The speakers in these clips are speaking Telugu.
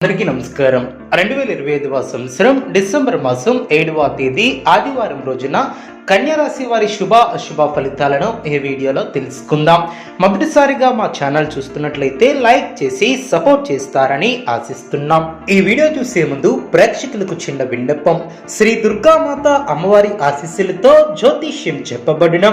అందరికీ నమస్కారం. 2025వ సంవత్సరం డిసెంబర్ మాసం 7వ తేదీ ఆదివారం రోజున కన్యారాశి వారి శుభ అశుభ ఫలితాలను ఈ వీడియోలో తెలుసుకుందాం. మొదటిసారిగా మా ఛానల్ చూస్తున్నట్లయితే లైక్ చేసి సపోర్ట్ చేస్తారని ఆశిస్తున్నాం. ఈ వీడియో చూసే ముందు ప్రేక్షకులకు చిన్న విన్నపం. శ్రీ దుర్గామాత అమ్మవారి ఆశీస్సులతో జ్యోతిష్యం చెప్పబడిన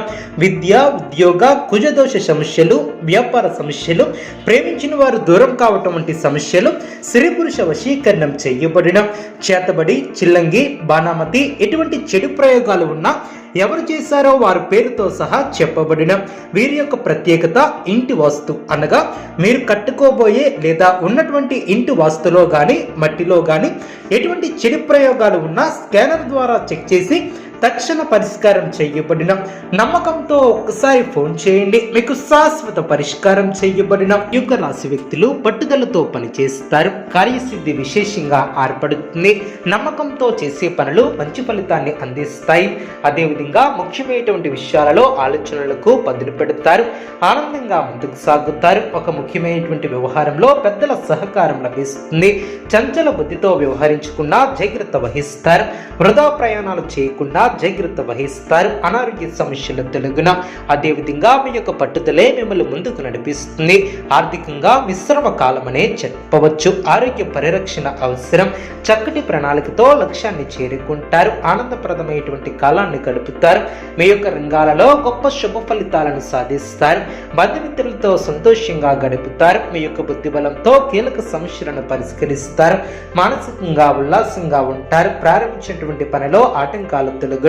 విద్య, ఉద్యోగ, కుజదోష సమస్యలు, వ్యాపార సమస్యలు, ప్రేమించిన వారు దూరం కావటం వంటి సమస్యలు, స్త్రీ పురుష వశీకరణం చేయబడిన, చేతబడి, చిల్లంగి, బాణామతి ఎటువంటి చెడు ప్రయోగాలు ఉన్నా ఎవరు చేశారో వారి పేరుతో సహా చెప్పబడిన వీరి యొక్క ప్రత్యేకత ఇంటి వాస్తు అనగా మీరు కట్టుకోబోయే లేదా ఉన్నటువంటి ఇంటి వాస్తులో కానీ మట్టిలో కానీ ఎటువంటి చెడు ప్రయోగాలు ఉన్నా స్కానర్ ద్వారా చెక్ చేసి తక్షణ పరిష్కారం చేయబడిన, నమ్మకంతో ఒక్కసారి ఫోన్ చేయండి, మీకు శాశ్వత పరిష్కారం చేయబడిన. యొక్క రాశి వ్యక్తులు పట్టుదలతో పనిచేస్తారు, కార్యసిద్ధి విశేషంగా ఏర్పడుతుంది, నమ్మకంతో చేసే పనులు మంచి ఫలితాన్ని అందిస్తాయి. అదేవిధంగా ముఖ్యమైనటువంటి విషయాలలో ఆలోచనలకు పదులు పెడతారు, ఆనందంగా ముందుకు సాగుతారు. ఒక ముఖ్యమైనటువంటి వ్యవహారంలో పెద్దల సహకారం లభిస్తుంది. చంచల బుద్ధితో వ్యవహరించకుండా జాగ్రత్త వహిస్తారు, వృధా ప్రయాణాలు చేయకుండా జాగ్రత్త వహిస్తారు. అనారోగ్య సమస్యలు తొలగున, అదేవిధంగా మీ యొక్క పట్టుదలే మిమ్మల్ని ముందుకు నడిపిస్తుంది. ఆర్థికంగా మిశ్రమ కాలమనే చెప్పవచ్చు. ఆరోగ్య పరిరక్షణ అవసరం. చక్కటి ప్రణాళికతో లక్ష్యాన్ని చేరుకుంటారు, ఆనందప్రదమైనటువంటి కాలాన్ని గడుపుతారు. మీ యొక్క రంగాలలో గొప్ప శుభ ఫలితాలను సాధిస్తారు. బంధుమిత్రులతో సంతోషంగా గడుపుతారు. మీ యొక్క బుద్ధిబలంతో కీలక సమస్యలను పరిష్కరిస్తారు. మానసికంగా ఉల్లాసంగా ఉంటారు. ప్రారంభించినటువంటి పనిలో ఆటంకాలు తొలగున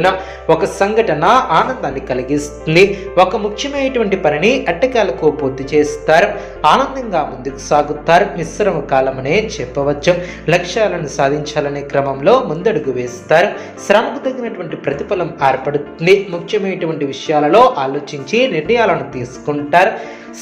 ఒక సంఘటన ఆనందాన్ని కలిగిస్తుంది. ఒక ముఖ్యమైనటువంటి పనిని అట్టకాలకు పూర్తి చేస్తారు. ఆనందంగా ముందుకు సాగుతారు. మిశ్రమ కాలమనే చెప్పవచ్చు. లక్ష్యాలను సాధించాలనే క్రమంలో ముందడుగు వేస్తారు. శ్రమకు తగినటువంటి ప్రతిఫలం ఏర్పడుతుంది. ముఖ్యమైనటువంటి విషయాలలో ఆలోచించి నిర్ణయాలను తీసుకుంటారు.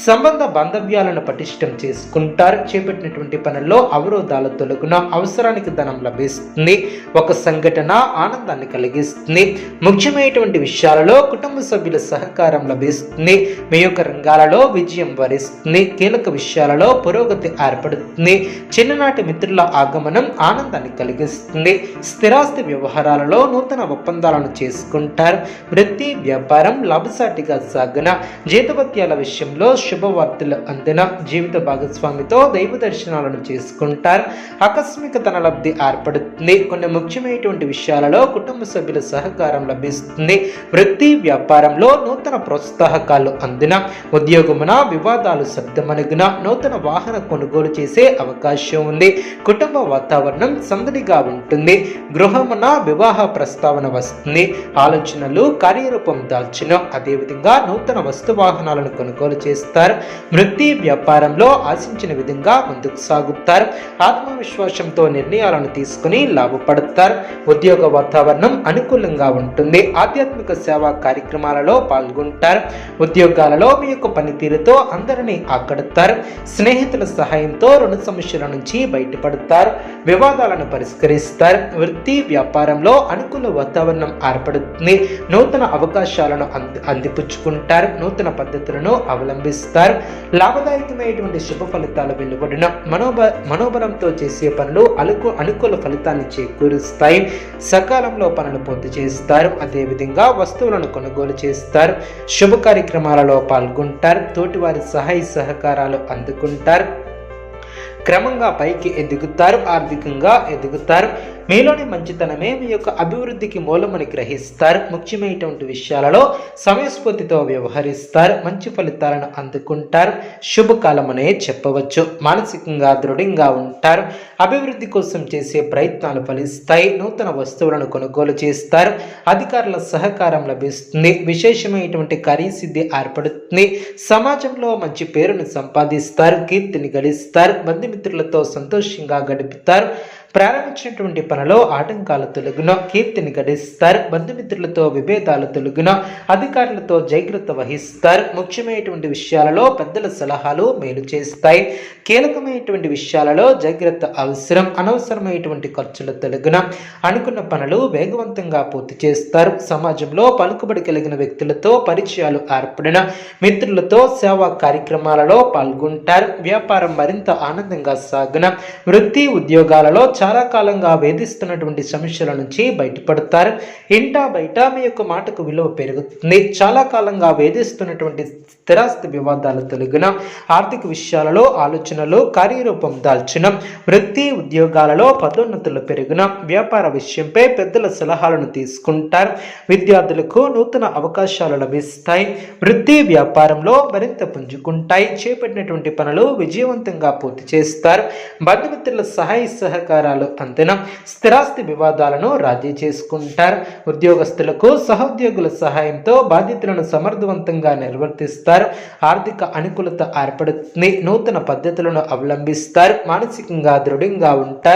సంబంధ బాంధవ్యాలను పటిష్టం చేసుకుంటారు. చేపట్టినటువంటి పనుల్లో అవరోధాలు తొలగున అవసరానికి ధనం లభిస్తుంది. ఒక సంఘటన ఆనందాన్ని కలిగిస్తుంది. ముఖ్యమైనటువంటి విషయాలలో కుటుంబ సభ్యుల సహకారం లభిస్తుంది. మీ యొక్క రంగాలలో విజయం వరిస్తుంది. కీలక విషయాలలో పురోగతి ఏర్పడుతుంది. చిన్ననాటి మిత్రుల ఆగమనం ఆనందాన్ని కలిగిస్తుంది. స్థిరాస్తి వ్యవహారాలలో నూతన ఒప్పందాలను చేసుకుంటారు. వృత్తి, వ్యాపారం లాభసాటిగా సాగున, జీతభత్యాల విషయంలో శుభవార్తలు అందిన, జీవిత భాగస్వామితో దైవ దర్శనాలను చేసుకుంటారు. ఆకస్మిక ధన లబ్ధి ఏర్పడుతుంది. కొన్ని ముఖ్యమైనటువంటి విషయాలలో కుటుంబ సభ్యుల సహకారం లభిస్తుంది. వృత్తి, వ్యాపారంలో నూతన ప్రోత్సాహకాలు అందిన, ఉద్యోగమున వివాదాలు సర్దమణిగిన, నూతన వాహన కొనుగోలు చేసే అవకాశం ఉంది. కుటుంబ వాతావరణం సందడిగా ఉంటుంది. గృహమున వివాహ ప్రస్తావన వస్తుంది. ఆలోచనలు కార్యరూపం దాల్చిన, అదేవిధంగా నూతన వస్తు వాహనాలను కొనుగోలు చేస్తారు. వృత్తి, వ్యాపారంలో ఆశించిన విధంగా ముందుకు సాగుతారు. ఆత్మవిశ్వాసంతో నిర్ణయాలను తీసుకుని లాభపడతారు. ఉద్యోగ వాతావరణం అనుకూలంగా ఉంటుంది. ఆధ్యాత్మిక సేవా కార్యక్రమాలలో పాల్గొంటారు. ఉద్యోగాలలో మీ యొక్క పనితీరుతో అందరినీ ఆకడతారు. స్నేహితుల సహాయంతో రుణ సమస్యల నుంచి బయటపడతారు. వివాదాలను పరిష్కరిస్తారు. వృత్తి, వ్యాపారంలో అనుకూల వాతావరణం ఏర్పడుతుంది. నూతన అవకాశాలను అందిపుచ్చుకుంటారు. నూతన పద్ధతులను అవలంబిస్తారు. లాభదాయకమైనటువంటి శుభ ఫలితాలు వెలువడిన, మనోబలంతో చేసే పనులు అనుకూల ఫలితాన్ని చేకూరుస్తాయి. సకాలంలో పనులు పూర్తి చేస్తారు. అదేవిధంగా వస్తువులను కొనుగోలు చేస్తారు. శుభ కార్యక్రమాలలో పాల్గొంటారు. తోటివారి సహాయ సహకారాలు అందుకుంటారు. క్రమంగా పైకి ఎదుగుతారు. ఆర్థికంగా ఎదుగుతారు. మీలోని మంచితనమే మీ యొక్క అభివృద్ధికి మూలమని గ్రహిస్తారు. ముఖ్యమైనటువంటి విషయాలలో సమయస్ఫూర్తితో వ్యవహరిస్తారు. మంచి ఫలితాలను అందుకుంటారు. శుభకాలమనే చెప్పవచ్చు. మానసికంగా దృఢంగా ఉంటారు. అభివృద్ధి కోసం చేసే ప్రయత్నాలు ఫలిస్తాయి. నూతన వస్తువులను కొనుగోలు చేస్తారు. అధికారుల సహకారం లభిస్తుంది. విశేషమైనటువంటి కార్యసిద్ధి ఏర్పడుతుంది. సమాజంలో మంచి పేరును సంపాదిస్తారు. కీర్తిని గడిస్తారు. బంధుమిత్రులతో సంతోషంగా గడుపుతారు. ప్రారంభించినటువంటి పనిలో ఆటంకాలు తొలగున, కీర్తిని గడిస్తారు. బంధుమిత్రులతో విభేదాలు తొలగున, అధికారులతో జాగ్రత్త వహిస్తారు. ముఖ్యమైనటువంటి విషయాలలో పెద్దల సలహాలు మేలు చేస్తాయి. కీలకమైనటువంటి విషయాలలో జాగ్రత్త అవసరం. అనవసరమైనటువంటి ఖర్చులు తొలగున, అనుకున్న పనులు వేగవంతంగా పూర్తి చేస్తారు. సమాజంలో పలుకుబడి కలిగిన వ్యక్తులతో పరిచయాలు ఏర్పడిన, మిత్రులతో సేవా కార్యక్రమాలలో పాల్గొంటారు. వ్యాపారం మరింత ఆనందంగా సాగున, వృత్తి ఉద్యోగాలలో చాలా కాలంగా వేధిస్తున్నటువంటి సమస్యల నుంచి బయటపడతారు. ఇంటా బయట మీ యొక్క మాటకు విలువ పెరుగుతుంది. చాలా కాలంగా వేధిస్తున్నటువంటి స్థిరాస్తి వివాదాలు తొలగిన, ఆర్థిక విషయాలలో ఆలోచనలు కార్యరూపం దాల్చిన, వృత్తి ఉద్యోగాలలో పదోన్నతులు పెరిగిన, వ్యాపార విషయంపై పెద్దల సలహాలను తీసుకుంటారు. విద్యార్థులకు నూతన అవకాశాలు లభిస్తాయి. వృత్తి వ్యాపారంలో మరింత పుంజుకుంటాయి. చేపట్టినటువంటి పనులు విజయవంతంగా పూర్తి చేస్తారు. బంధుమిత్రుల సహాయ సహకారాలు అందిన, స్థిరాస్తి వివాదాలను రాజీ చేసుకుంటారు. ఉద్యోగస్తులకు సహోద్యోగుల సహాయంతో బాధ్యతలను సమర్థవంతంగా నిర్వర్తిస్తారు. ఆర్థిక అనుకూలత ఏర్పడుతుంది. నూతన పద్ధతులను అవలంబిస్తారు. మానసికంగా దృఢంగా ఉంటారు.